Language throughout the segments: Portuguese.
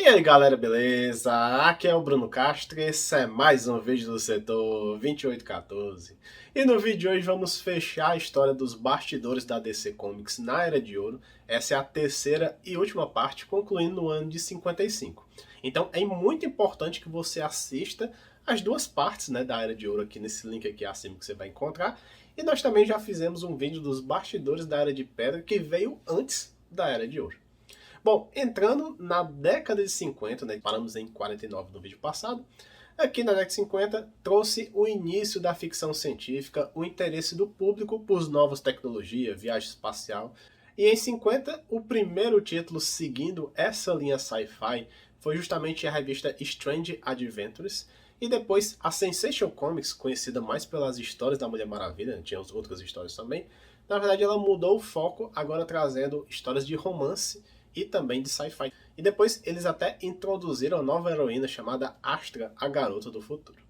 E aí galera, beleza? Aqui é o Bruno Castro e esse é mais um vídeo do setor 2814. E no vídeo de hoje vamos fechar a história dos bastidores da DC Comics na Era de Ouro. Essa é a terceira e última parte, concluindo no ano de 55. Então é muito importante que você assista as duas partes, da Era de Ouro aqui nesse link aqui acima que você vai encontrar. E nós também já fizemos um vídeo dos bastidores da Era de Pedra que veio antes da Era de Ouro. Bom, entrando na década de 50, paramos em 49 no vídeo passado, aqui na década de 50 trouxe o início da ficção científica, o interesse do público por novas tecnologias, viagem espacial, e em 50 o primeiro título seguindo essa linha sci-fi foi justamente a revista Strange Adventures, e depois a Sensation Comics, conhecida mais pelas histórias da Mulher Maravilha, tinha outras histórias também, na verdade ela mudou o foco, agora trazendo histórias de romance e também de sci-fi. E depois eles até introduziram a nova heroína chamada Astra, a Garota do Futuro.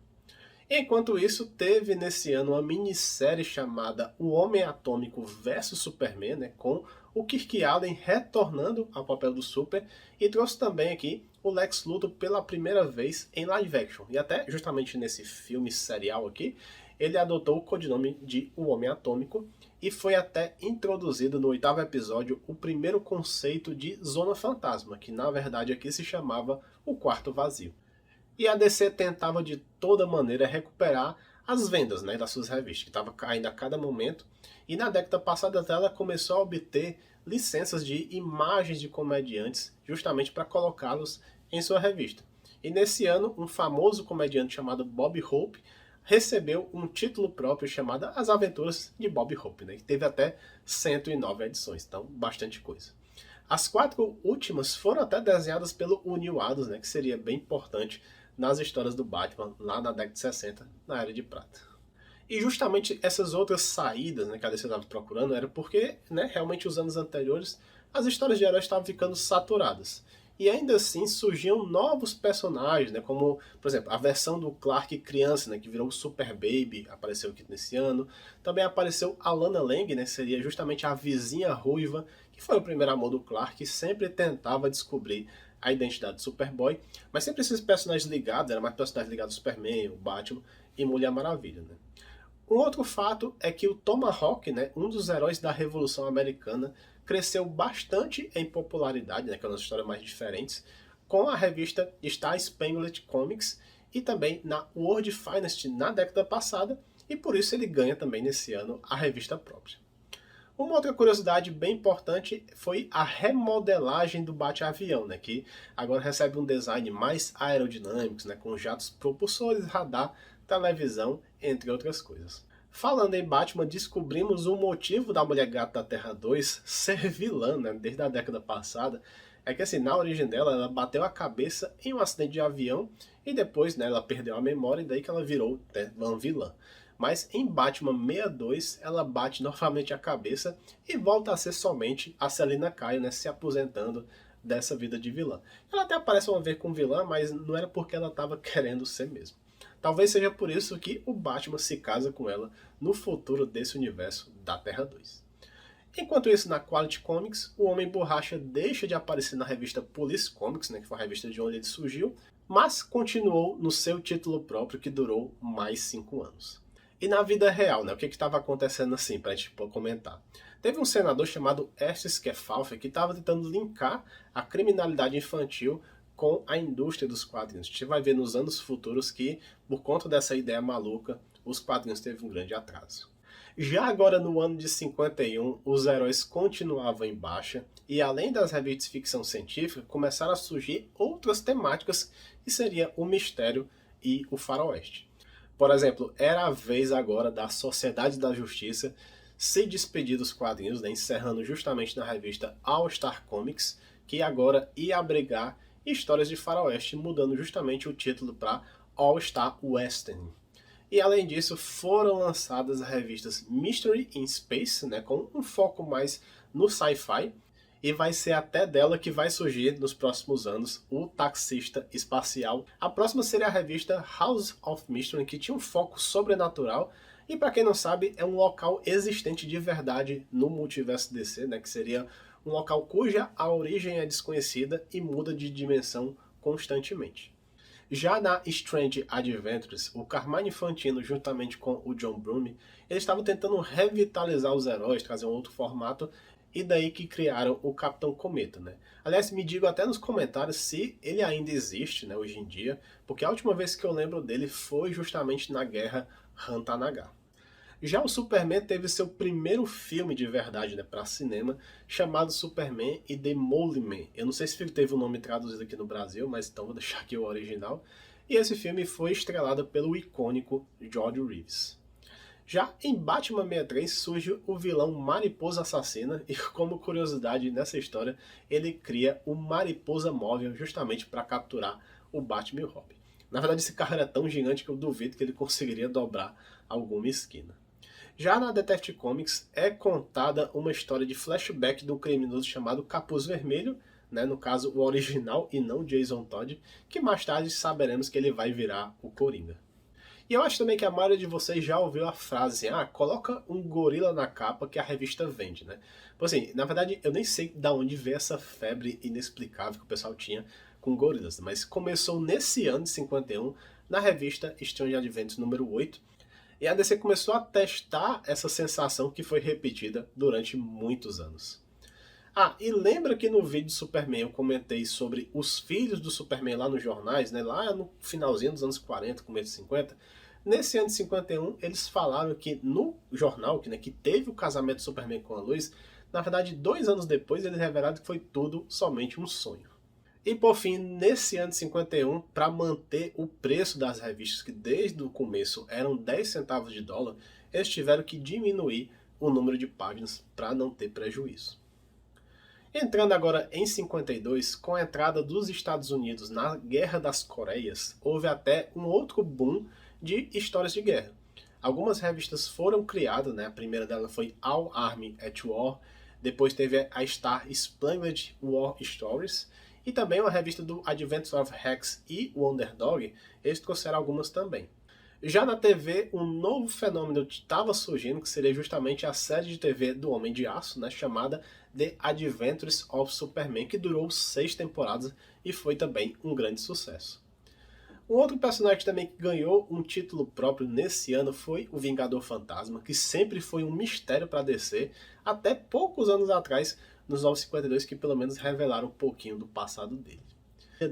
Enquanto isso, teve nesse ano uma minissérie chamada O Homem Atômico vs Superman, com o Kirk Allen retornando ao papel do Super, e trouxe também aqui o Lex Luthor pela primeira vez em live action. E até justamente nesse filme serial aqui, ele adotou o codinome de O Homem Atômico, e foi até introduzido no 8º episódio o primeiro conceito de Zona Fantasma, que na verdade aqui se chamava o Quarto Vazio. E a DC tentava de toda maneira recuperar as vendas, das suas revistas, que estava caindo a cada momento. E na década passada ela começou a obter licenças de imagens de comediantes, justamente para colocá-los em sua revista. E nesse ano, um famoso comediante chamado Bob Hope recebeu um título próprio chamado As Aventuras de Bob Hope, que teve até 109 edições, então bastante coisa. As 4 últimas foram até desenhadas pelo Neil Adams, que seria bem importante nas histórias do Batman lá na década de 60, na Era de Prata. E justamente essas outras saídas, que a DC estava procurando, era porque, realmente os anos anteriores, as histórias de heróis estavam ficando saturadas. E ainda assim surgiam novos personagens, como, por exemplo, a versão do Clark criança, que virou o Super Baby, apareceu aqui nesse ano. Também apareceu a Lana Lang, seria justamente a vizinha ruiva, que foi o primeiro amor do Clark, que sempre tentava descobrir a identidade do Superboy, mas sempre esses personagens ligados, eram mais personagens ligados ao Superman, o Batman e Mulher Maravilha. Um outro fato é que o Tomahawk, um dos heróis da Revolução Americana, cresceu bastante em popularidade, que é uma das histórias mais diferentes, com a revista Star Spangled Comics e também na World Finest na década passada, e por isso ele ganha também nesse ano a revista própria. Uma outra curiosidade bem importante foi a remodelagem do bate-avião, que agora recebe um design mais aerodinâmico, com jatos propulsores, radar, televisão, entre outras coisas. Falando em Batman, descobrimos o motivo da Mulher Gato da Terra 2 ser vilã, desde a década passada. É que assim, na origem dela, ela bateu a cabeça em um acidente de avião e depois ela perdeu a memória e daí que ela virou uma vilã. Mas em Batman 62, ela bate novamente a cabeça e volta a ser somente a Selina Kyle, se aposentando dessa vida de vilã. Ela até aparece uma vez como vilã, mas não era porque ela estava querendo ser mesmo. Talvez seja por isso que o Batman se casa com ela no futuro desse universo da Terra 2. Enquanto isso, na Quality Comics, o Homem Borracha deixa de aparecer na revista Police Comics, que foi a revista de onde ele surgiu, mas continuou no seu título próprio, que durou mais 5 anos. E na vida real, o que estava acontecendo assim, para a gente comentar? Teve um senador chamado Estes Kefauver que estava tentando linkar a criminalidade infantil com a indústria dos quadrinhos. A gente vai ver nos anos futuros que, por conta dessa ideia maluca, os quadrinhos teve um grande atraso. Já agora no ano de 51, os heróis continuavam em baixa, e além das revistas de ficção científica, começaram a surgir outras temáticas, que seria o mistério e o faroeste. Por exemplo, era a vez agora da Sociedade da Justiça se despedir dos quadrinhos, encerrando justamente na revista All Star Comics, que agora ia abrigar histórias de faroeste, mudando justamente o título para All Star Western. E além disso, foram lançadas as revistas Mystery in Space, com um foco mais no sci-fi, e vai ser até dela que vai surgir nos próximos anos o Taxista Espacial. A próxima seria a revista House of Mystery, que tinha um foco sobrenatural, e para quem não sabe, é um local existente de verdade no multiverso DC, que seria um local cuja a origem é desconhecida e muda de dimensão constantemente. Já na Strange Adventures, o Carmine Infantino, juntamente com o John Broome, eles estavam tentando revitalizar os heróis, trazer um outro formato, e daí que criaram o Capitão Cometa, né? Aliás, me digam até nos comentários se ele ainda existe, né, hoje em dia, porque a última vez que eu lembro dele foi justamente na Guerra Rantanagar. Já o Superman teve seu primeiro filme de verdade, né, para cinema, chamado Superman e The Mole Man. Eu não sei se ele teve o nome traduzido aqui no Brasil, mas então vou deixar aqui o original. E esse filme foi estrelado pelo icônico George Reeves. Já em Batman 63 surge o vilão Mariposa Assassina e, como curiosidade nessa história, ele cria o Mariposa Móvel justamente para capturar o Batman e o Robin. Na verdade, esse carro era tão gigante que eu duvido que ele conseguiria dobrar alguma esquina. Já na Detective Comics é contada uma história de flashback de um criminoso chamado Capuz Vermelho, né, no caso o original e não Jason Todd, que mais tarde saberemos que ele vai virar o Coringa. E eu acho também que a maioria de vocês já ouviu a frase, coloca um gorila na capa que a revista vende, né? Pois assim, na verdade eu nem sei de onde veio essa febre inexplicável que o pessoal tinha com gorilas, mas começou nesse ano de 51, na revista Strange Adventures número 8, e a DC começou a testar essa sensação que foi repetida durante muitos anos. E lembra que no vídeo do Superman eu comentei sobre os filhos do Superman lá nos jornais, né, lá no finalzinho dos anos 40, começo de 50? Nesse ano de 51, eles falaram que no jornal, que teve o casamento do Superman com a Lois, na verdade 2 anos depois eles revelaram que foi tudo somente um sonho. E por fim, nesse ano de 51, para manter o preço das revistas, que desde o começo eram 10 centavos de dólar, eles tiveram que diminuir o número de páginas para não ter prejuízo. Entrando agora em 52, com a entrada dos Estados Unidos na Guerra das Coreias, houve até um outro boom de histórias de guerra. Algumas revistas foram criadas, né? A primeira dela foi All Army at War, depois teve a Star Splendid War Stories, e também uma revista do Adventures of Rex e o Underdog, eles trouxeram algumas também. Já na TV, um novo fenômeno estava surgindo, que seria justamente a série de TV do Homem de Aço, né, chamada The Adventures of Superman, que durou 6 temporadas e foi também um grande sucesso. Um outro personagem também que ganhou um título próprio nesse ano foi o Vingador Fantasma, que sempre foi um mistério para DC, até poucos anos atrás, nos 952, que pelo menos revelaram um pouquinho do passado dele.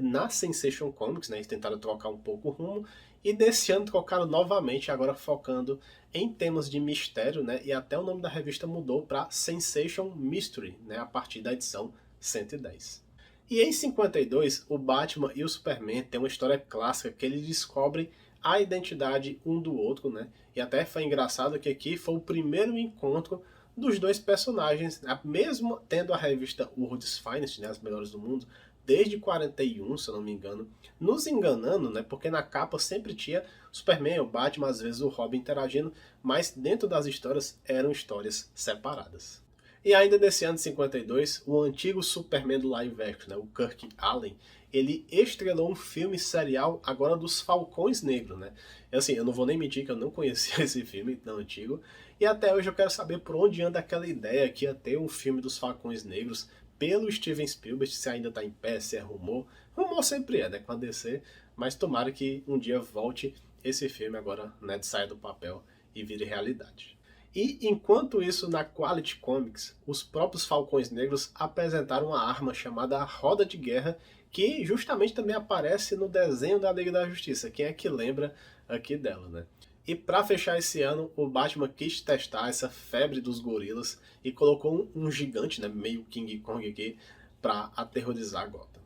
Na Sensation Comics, né, eles tentaram trocar um pouco o rumo, e nesse ano trocaram novamente, agora focando em temas de mistério, né, e até o nome da revista mudou para Sensation Mystery, né, a partir da edição 110. E em 52, o Batman e o Superman têm uma história clássica que eles descobrem a identidade um do outro, né, e até foi engraçado que aqui foi o primeiro encontro dos dois personagens, né, mesmo tendo a revista World's Finest, né, as melhores do mundo, desde 41, se eu não me engano, nos enganando, né? Porque na capa sempre tinha o Superman, o Batman, às vezes o Robin interagindo, mas dentro das histórias eram histórias separadas. E ainda nesse ano de 52, o antigo Superman do live action, né, o Kirk Allen, ele estrelou um filme serial agora dos Falcões Negros, né? Assim, eu não vou nem mentir que eu não conhecia esse filme tão antigo, e até hoje eu quero saber por onde anda aquela ideia que ia ter um filme dos Falcões Negros pelo Steven Spielberg, se ainda está em pé, se é rumor. Rumor sempre é, né, com a DC, mas tomara que um dia volte esse filme agora, né, de saia do papel e vire realidade. E enquanto isso, na Quality Comics, os próprios Falcões Negros apresentaram uma arma chamada Roda de Guerra, que justamente também aparece no desenho da Liga da Justiça. Quem é que lembra aqui dela, né? E para fechar esse ano, o Batman quis testar essa febre dos gorilas e colocou um gigante, né, meio King Kong aqui, para aterrorizar Gotham.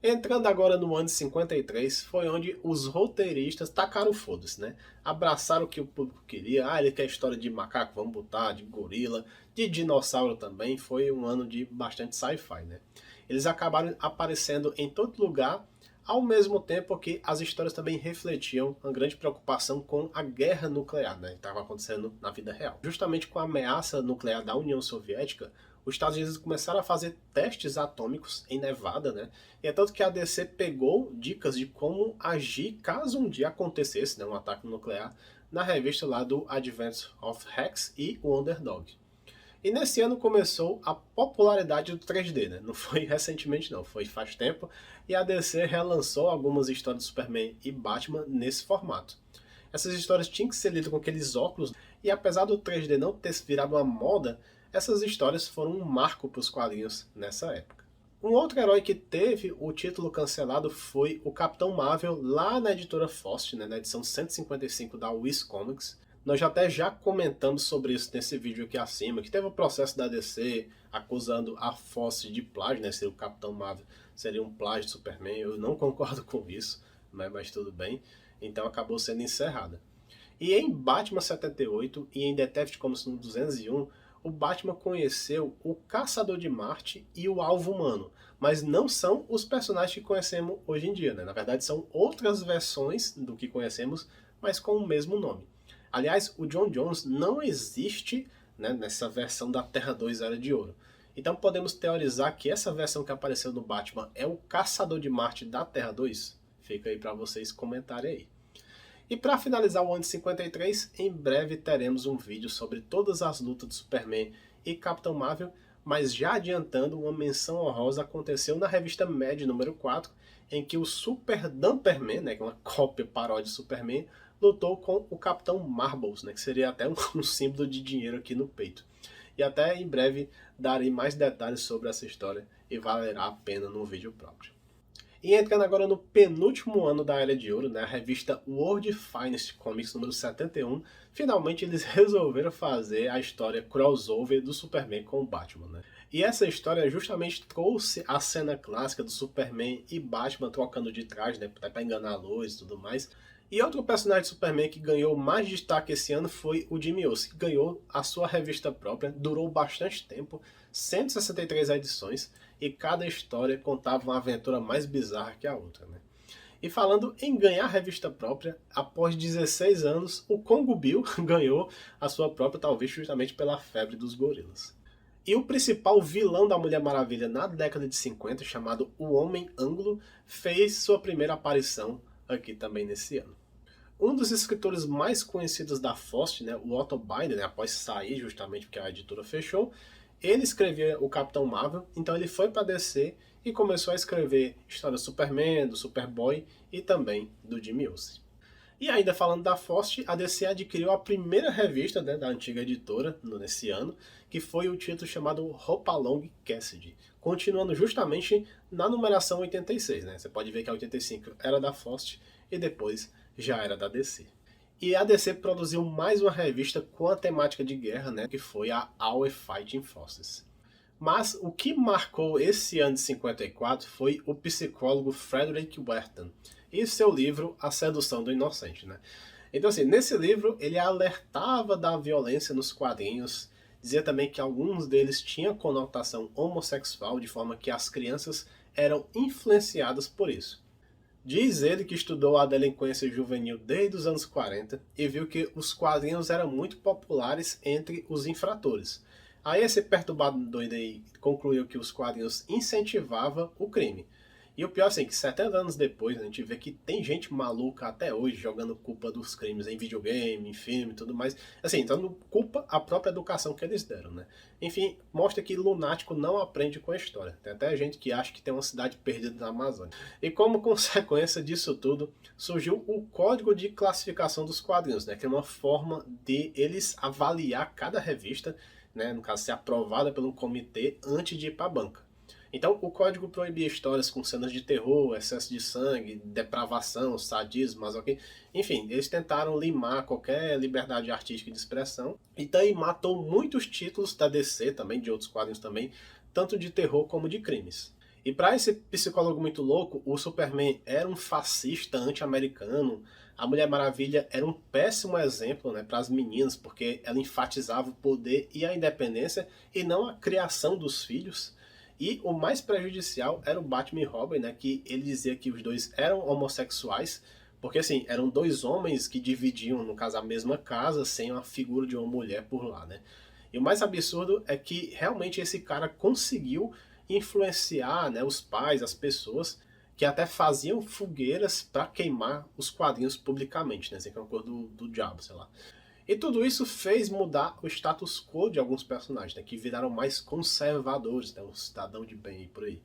Entrando agora no ano de 53, foi onde os roteiristas tacaram foda-se, né? Abraçaram o que o público queria. Ele quer história de macaco, vamos botar, de gorila, de dinossauro também. Foi um ano de bastante sci-fi, né? Eles acabaram aparecendo em todo lugar, ao mesmo tempo que as histórias também refletiam uma grande preocupação com a guerra nuclear, né, que estava acontecendo na vida real. Justamente com a ameaça nuclear da União Soviética, os Estados Unidos começaram a fazer testes atômicos em Nevada, né, e é tanto que a DC pegou dicas de como agir caso um dia acontecesse, né, um ataque nuclear, na revista lá do Adventures of Rex e o Underdog. E nesse ano começou a popularidade do 3D, né? Não foi recentemente não, foi faz tempo, e a DC relançou algumas histórias de Superman e Batman nesse formato. Essas histórias tinham que ser lidas com aqueles óculos, e apesar do 3D não ter virado uma moda, essas histórias foram um marco para os quadrinhos nessa época. Um outro herói que teve o título cancelado foi o Capitão Marvel, lá na editora Fawcett, né, na edição 155 da Wiz Comics. Nós até já comentamos sobre isso nesse vídeo aqui acima, que teve o processo da DC acusando a Fawcett de plágio, né, seria o Capitão Marvel, seria um plágio de Superman. Eu não concordo com isso, mas tudo bem. Então acabou sendo encerrada. E em Batman 78 e em Detective Comics 201, o Batman conheceu o Caçador de Marte e o Alvo Humano, mas não são os personagens que conhecemos hoje em dia, né? Na verdade, são outras versões do que conhecemos, mas com o mesmo nome. Aliás, o John Jones não existe, né, nessa versão da Terra 2 Era de Ouro. Então podemos teorizar que essa versão que apareceu no Batman é o Caçador de Marte da Terra 2? Fica aí para vocês comentarem aí. E para finalizar o ano de 53, em breve teremos um vídeo sobre todas as lutas de Superman e Capitão Marvel, mas já adiantando, uma menção honrosa aconteceu na revista Mad número 4, em que o Super Dumperman, né, que é uma cópia paródia de Superman, lutou com o Capitão Marbles, né, que seria até um símbolo de dinheiro aqui no peito. E até em breve darei mais detalhes sobre essa história e valerá a pena num vídeo próprio. E entrando agora no penúltimo ano da Era de Ouro, né, a revista World Finest Comics número 71, finalmente eles resolveram fazer a história crossover do Superman com o Batman, né? E essa história justamente trouxe a cena clássica do Superman e Batman trocando de traje, né, para enganar a luz e tudo mais. E outro personagem de Superman que ganhou mais destaque esse ano foi o Jimmy Olsen, que ganhou a sua revista própria, durou bastante tempo, 163 edições, e cada história contava uma aventura mais bizarra que a outra, né? E falando em ganhar revista própria, após 16 anos, o Congo Bill ganhou a sua própria, talvez justamente pela febre dos gorilas. E o principal vilão da Mulher Maravilha na década de 50, chamado o Homem Ângulo, fez sua primeira aparição aqui também nesse ano. Um dos escritores mais conhecidos da Fawcett, né, o Otto Binder, né, após sair justamente porque a editora fechou, ele escrevia o Capitão Marvel, então ele foi para DC e começou a escrever histórias do Superman, do Superboy e também do Jimmy Olsen. E ainda falando da Fawcett, a DC adquiriu a primeira revista, né, da antiga editora nesse ano, que foi o título chamado Hopalong Cassidy, continuando justamente na numeração 86. Né? Você pode ver que a 85 era da Fawcett e depois já era da DC. E a DC produziu mais uma revista com a temática de guerra, né, que foi a Our Fighting Forces. Mas o que marcou esse ano de 54 foi o psicólogo Frederick Wertham e seu livro A Sedução do Inocente. Né? Então, assim, nesse livro ele alertava da violência nos quadrinhos, dizia também que alguns deles tinham conotação homossexual, de forma que as crianças eram influenciadas por isso. Diz ele que estudou a delinquência juvenil desde os anos 40 e viu que os quadrinhos eram muito populares entre os infratores. Aí esse perturbado doido aí concluiu que os quadrinhos incentivavam o crime. E o pior assim, que 70 anos depois a gente vê que tem gente maluca até hoje jogando culpa dos crimes em videogame, em filme e tudo mais. Assim, dando culpa à própria educação que eles deram, né? Enfim, mostra que lunático não aprende com a história. Tem até gente que acha que tem uma cidade perdida na Amazônia. E como consequência disso tudo, surgiu o Código de Classificação dos Quadrinhos, né? Que é uma forma de eles avaliar cada revista, né? No caso, ser aprovada por um comitê antes de ir para a banca. Então, o código proibia histórias com cenas de terror, excesso de sangue, depravação, sadismo, masoquismo. Enfim, eles tentaram limar qualquer liberdade artística de expressão. E daí matou muitos títulos da DC também, de outros quadrinhos também, tanto de terror como de crimes. E para esse psicólogo muito louco, o Superman era um fascista anti-americano. A Mulher Maravilha era um péssimo exemplo, né, para as meninas, porque ela enfatizava o poder e a independência e não a criação dos filhos. E o mais prejudicial era o Batman e Robin, né, que ele dizia que os dois eram homossexuais, porque assim, eram dois homens que dividiam, no caso, a mesma casa, sem uma figura de uma mulher por lá, né. E o mais absurdo é que realmente esse cara conseguiu influenciar, né, os pais, as pessoas, que até faziam fogueiras para queimar os quadrinhos publicamente, né, assim, que é uma coisa do diabo, sei lá. E tudo isso fez mudar o status quo de alguns personagens, né, que viraram mais conservadores, né, um cidadão de bem e por aí.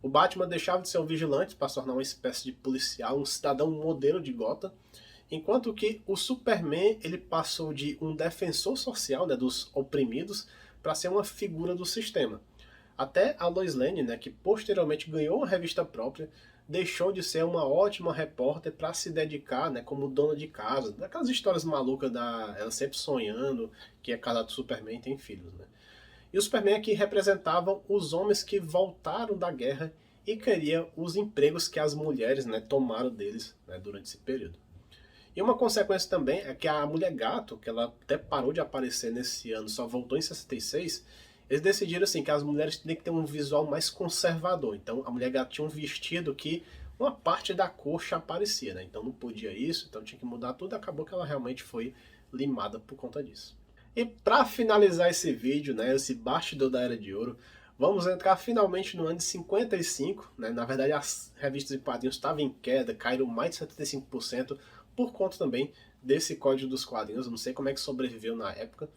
O Batman deixava de ser um vigilante para se tornar uma espécie de policial, um cidadão modelo de Gotham, enquanto que o Superman ele passou de um defensor social, né, dos oprimidos para ser uma figura do sistema. Até a Lois Lane, né, que posteriormente ganhou uma revista própria, deixou de ser uma ótima repórter para se dedicar, né, como dona de casa, daquelas histórias malucas da ela sempre sonhando que é casada com o Superman e tem filhos, né? E o Superman aqui representavam os homens que voltaram da guerra e queriam os empregos que as mulheres, né, tomaram deles, né, durante esse período. E uma consequência também é que a Mulher Gato, que ela até parou de aparecer nesse ano, só voltou em 66, eles decidiram assim que as mulheres têm que ter um visual mais conservador. Então a Mulher Gato tinha um vestido que uma parte da coxa aparecia, né? Então não podia isso, então tinha que mudar tudo. Acabou que ela realmente foi limada por conta disso. E para finalizar esse vídeo, né, esse bastidor da Era de Ouro, vamos entrar finalmente no ano de 55, né? Na verdade as revistas e quadrinhos estavam em queda, caíram mais de 75% por conta também desse código dos quadrinhos. Eu não sei como é que sobreviveu na época.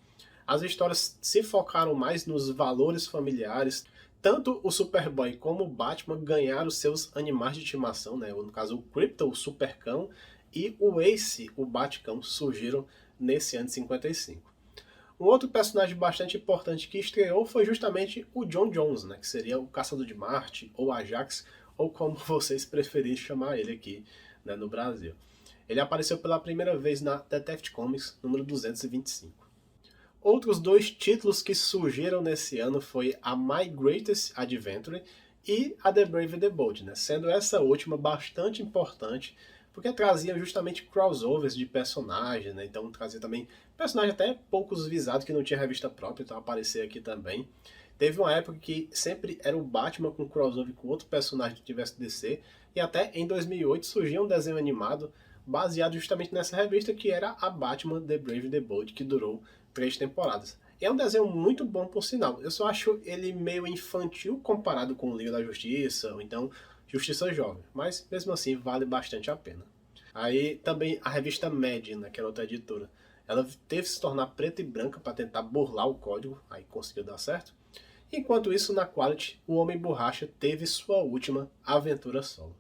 As histórias se focaram mais nos valores familiares. Tanto o Superboy como o Batman ganharam seus animais de estimação, né? No caso o Krypto, o Supercão, e o Ace, o Batcão, surgiram nesse ano de 55. Um outro personagem bastante importante que estreou foi justamente o John Jones, né? Que seria o Caçador de Marte, ou Ajax, ou como vocês preferirem chamar ele aqui, né, no Brasil. Ele apareceu pela primeira vez na Detective Comics número 225. Outros dois títulos que surgiram nesse ano foi a My Greatest Adventure e a The Brave and the Bold, né? Sendo essa última bastante importante, porque trazia justamente crossovers de personagens, né? Então trazia também personagens até poucos visados que não tinha revista própria, então aparecer aqui também. Teve uma época que sempre era o Batman com crossover com outro personagem que tivesse DC, e até em 2008 surgiu um desenho animado baseado justamente nessa revista que era a Batman The Brave and the Bold, que durou 3 temporadas. E é um desenho muito bom por sinal. Eu só acho ele meio infantil comparado com o Liga da Justiça, ou então Justiça Jovem, mas mesmo assim vale bastante a pena. Aí também a revista Mad, né, que era outra editora, ela teve que se tornar preta e branca para tentar burlar o código, aí conseguiu dar certo. Enquanto isso, na Quality, o Homem Borracha teve sua última aventura solo.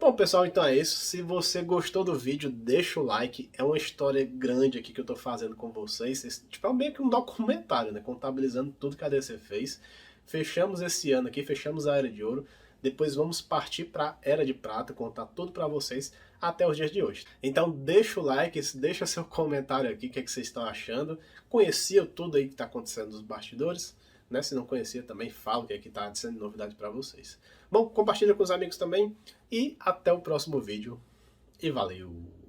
Bom, pessoal, então é isso. Se você gostou do vídeo, deixa o like. É uma história grande aqui que eu tô fazendo com vocês. Tipo, é meio que um documentário, né? Contabilizando tudo que a DC fez. Fechamos esse ano aqui, fechamos a Era de Ouro. Depois vamos partir para a Era de Prata, contar tudo para vocês até os dias de hoje. Então deixa o like, deixa seu comentário aqui, o que, é que vocês estão achando. Conhecia tudo aí que está acontecendo nos bastidores? Né? Se não conhecia também, fala o que é que está sendo novidade para vocês. Bom, compartilha com os amigos também e até o próximo vídeo e valeu!